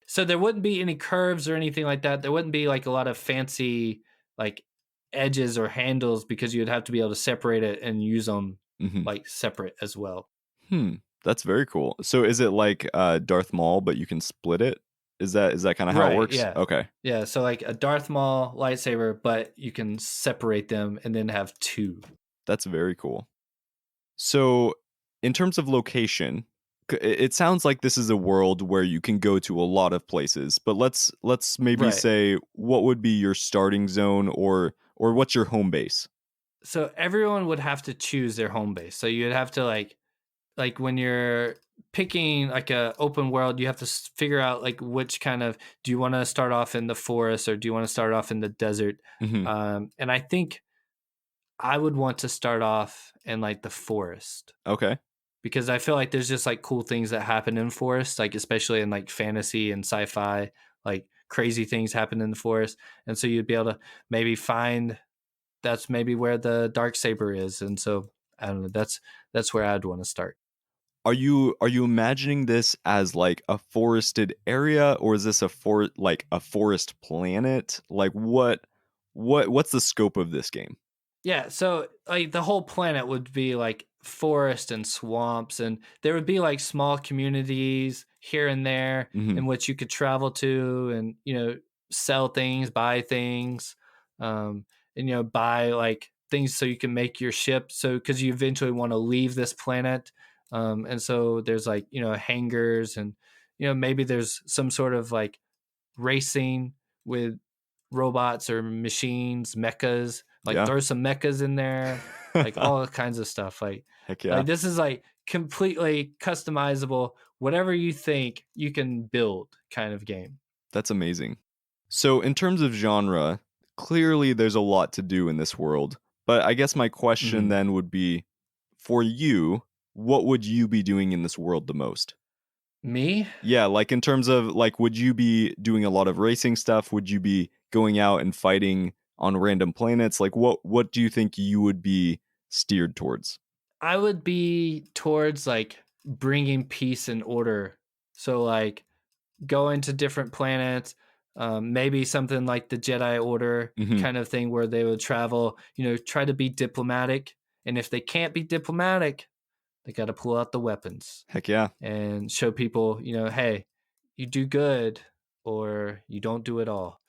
So there wouldn't be any curves or anything like that. There wouldn't be like a lot of fancy like edges or handles because you'd have to be able to separate it and use them Hmm. like separate as well. Hmm. That's very cool. So is it like Darth Maul, but you can split it? Is that kind of how it Right. works? Yeah. Okay. Yeah. So like a Darth Maul lightsaber, but you can separate them and then have two. That's very cool. So, in terms of location, It sounds like this is a world where you can go to a lot of places, but let's maybe Right. say what would be your starting zone or what's your home base? So everyone would have to choose their home base. So you'd have to like when you're picking like a open world, you have to figure out like which kind of, do you want to start off in the forest or do you want to start off in the desert? Mhm. And I think I would want to start off in like the forest Okay. because I feel like there's just like cool things that happen in forests, like especially in like fantasy and sci-fi, like crazy things happen in the forest, and so you'd be able to maybe find, that's maybe where the dark saber is, and so I don't know. That's where I'd want to start. Are you imagining this as like a forested area or is this a forest planet? Like what's the scope of this game? Yeah, so like the whole planet would be like forest and swamps, and there would be like small communities here and there Mhm. in which you could travel to and sell things, buy things, um, and buy like things so you can make your ship. So because you eventually want to leave this planet, and so there's like hangars and maybe there's some sort of like racing with robots or machines, mechas. Like Yeah. throw some mechas in there, like all kinds of stuff. Heck yeah. Like this is like completely customizable. Whatever you think, you can build kind of game. That's amazing. So, in terms of genre, clearly there's a lot to do in this world. But I guess my question Mhm. then would be for you, what would you be doing in this world the most? Me? Yeah, like in terms of like, would you be doing a lot of racing stuff? Would you be going out and fighting on random planets? Like, what do you think you would be steered towards? I would be towards like bringing peace and order. So like going to different planets, maybe something like the Jedi Order Hmm. kind of thing where they would travel, try to be diplomatic. And if they can't be diplomatic, they got to pull out the weapons Heck yeah. and show people, hey, you do good or you don't do it all.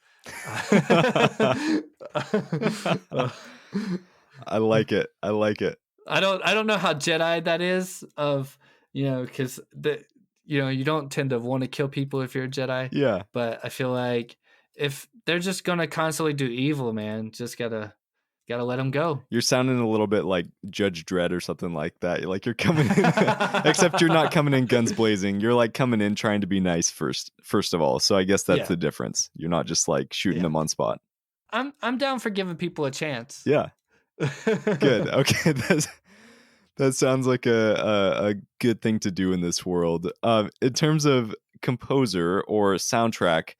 I like it. I like it. I don't know how Jedi that is of because the you don't tend to want to kill people if you're a Jedi, Yeah. but I feel like if they're just gonna constantly do evil, man, just gotta let them go. You're sounding a little bit like Judge Dredd or something like that. Like you're coming in, except you're not coming in guns blazing. You're like coming in trying to be nice first of all. So I guess that's Yeah, the difference. You're not just like shooting yeah. them on spot. I'm down for giving people a chance. Yeah, good. Okay, that sounds like a good thing to do in this world. In terms of composer or soundtrack,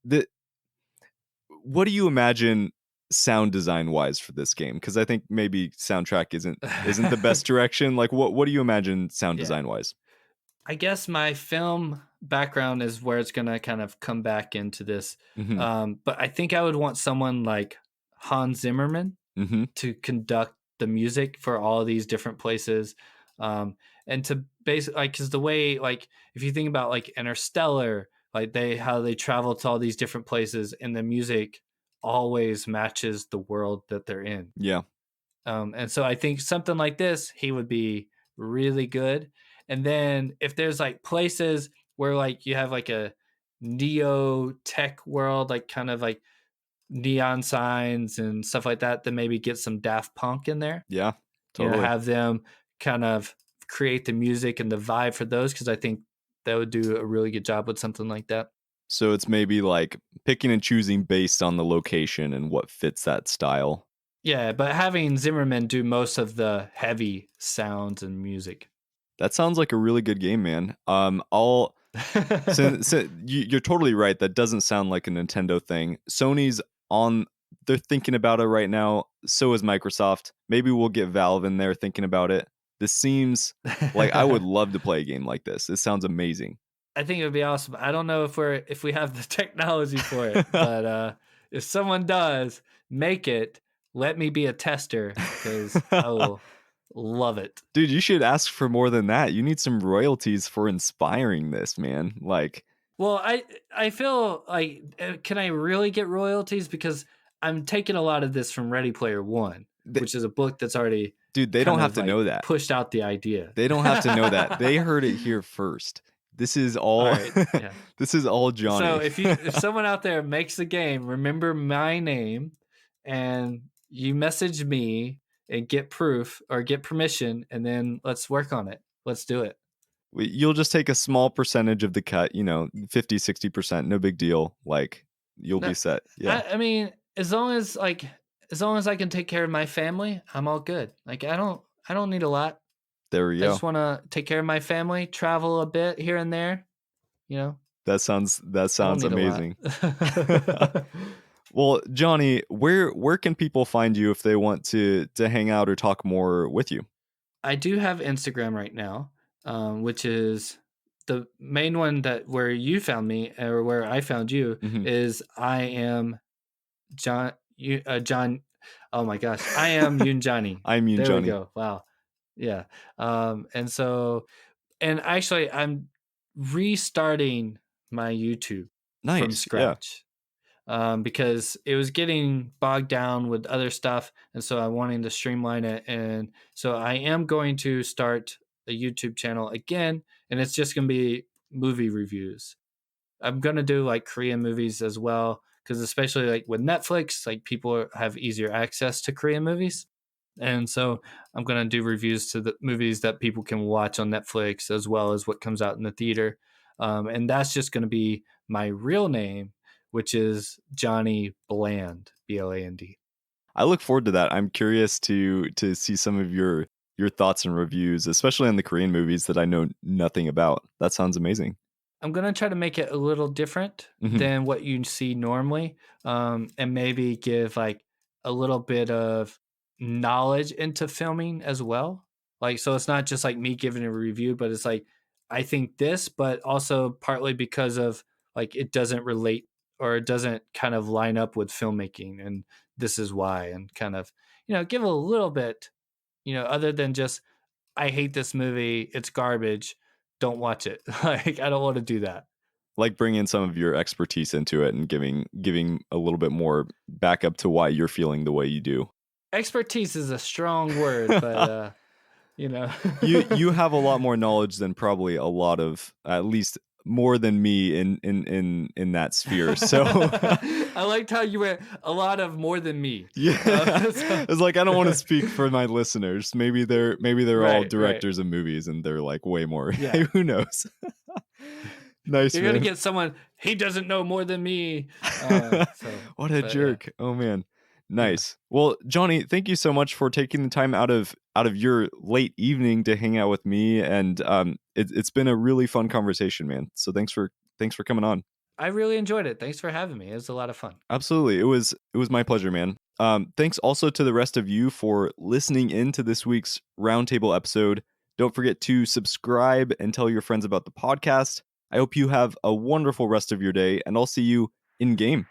the what do you imagine sound design wise for this game? Because I think maybe soundtrack isn't the best direction. Like what do you imagine sound Yeah. design wise? I guess my film background is where it's gonna kind of come back into this. Hmm. But I think I would want someone like Hans Zimmerman Hmm. to conduct the music for all these different places. And to basically like because the way like if you think about like Interstellar, like they how they travel to all these different places and the music always matches the world that they're in. Yeah. And so I think something like this, he would be really good. And then if there's like places where like you have like a neo tech world, like kind of like neon signs and stuff like that, then maybe get some Daft Punk in there. Yeah. Totally. Have them kind of create the music and the vibe for those because I think that would do a really good job with something like that. So it's maybe like picking and choosing based on the location and what fits that style. Yeah, but having Zimmerman do most of the heavy sounds and music. That sounds like a really good game, man. I'll since you're totally right. That doesn't sound like a Nintendo thing. Sony's on. They're thinking about it right now. So is Microsoft. Maybe we'll get Valve in there thinking about it. This seems like I would love to play a game like this. This sounds amazing. I think it would be awesome. I don't know if we have the technology for it, but if someone does make it, let me be a tester because I will love it. Dude, you should ask for more than that. You need some royalties for inspiring this, man. Like, Well, I feel like can I really get royalties because I'm taking a lot of this from Ready Player One, th- which is a book that's already Dude, they don't kind have of to like know that. pushed out the idea. They don't have to know that. They heard it here first. This is All all right, yeah. this is all So Johnny. if someone out there makes a game, remember my name, and you message me and get proof or get permission, and then let's work on it. Let's do it. You'll just take a small percentage of the cut, 50, 60%, no big deal. Like you'll No, be set. Yeah. I mean, as long as I can take care of my family, I'm all good. Like I don't need a lot. There we I go. just want to take care of my family, travel a bit here and there. You know, That I don't sounds need a lot. amazing. Well, Johnny, where can people find you if they want to hang out or talk more with you? I do have Instagram right now, which is the main one that where you found me or where I found you Mhm. is I am John. Oh my gosh, I am Yoon Johnny. I mean There we Johnny. go. Wow. Yeah. And so, and actually, I'm restarting my YouTube from Nice. Yeah. scratch because it was getting bogged down with other stuff, and so I'm wanting to streamline it. And so I am going to start a YouTube channel again, and it's just going to be movie reviews. I'm going to do like Korean movies as well because especially like with Netflix, like people have easier access to Korean movies. And so I'm going to do reviews to the movies that people can watch on Netflix as well as what comes out in the theater. And that's just going to be my real name, which is Johnny Bland, Bland. I look forward to that. I'm curious to see some of your thoughts and reviews, especially on the Korean movies that I know nothing about. That sounds amazing. I'm going to try to make it a little different Mhm. than what you see normally, and maybe give like a little bit of knowledge into filming as well. Like, so it's not just like me giving a review, but it's like, I think this, but also partly because of like it doesn't relate or it doesn't kind of line up with filmmaking. And this is why, and kind of, give a little bit, other than just, I hate this movie, it's garbage, don't watch it. Like, I don't want to do that. Like bringing some of your expertise into it and giving a little bit more backup to why you're feeling the way you do. Expertise is a strong word, but you know. You have a lot more knowledge than probably a lot of, at least more than me in that sphere. So I liked how you went a lot of more than me. yeah, So- it's like I don't want to speak for my listeners. Maybe they're all right, right. directors of movies and they're like way more. Yeah. Who knows? Nice, You're gonna man. get someone, he doesn't know more than me. What a But yeah. jerk. Oh man. Yeah. Nice. Well, Johnny, thank you so much for taking the time out of your late evening to hang out with me, and it's been a really fun conversation, man. So thanks for coming on. I really enjoyed it. Thanks for having me. It was a lot of fun. Absolutely. It was my pleasure, man. Thanks also to the rest of you for listening in to this week's Roundtable episode. Don't forget to subscribe and tell your friends about the podcast. I hope you have a wonderful rest of your day, and I'll see you in game.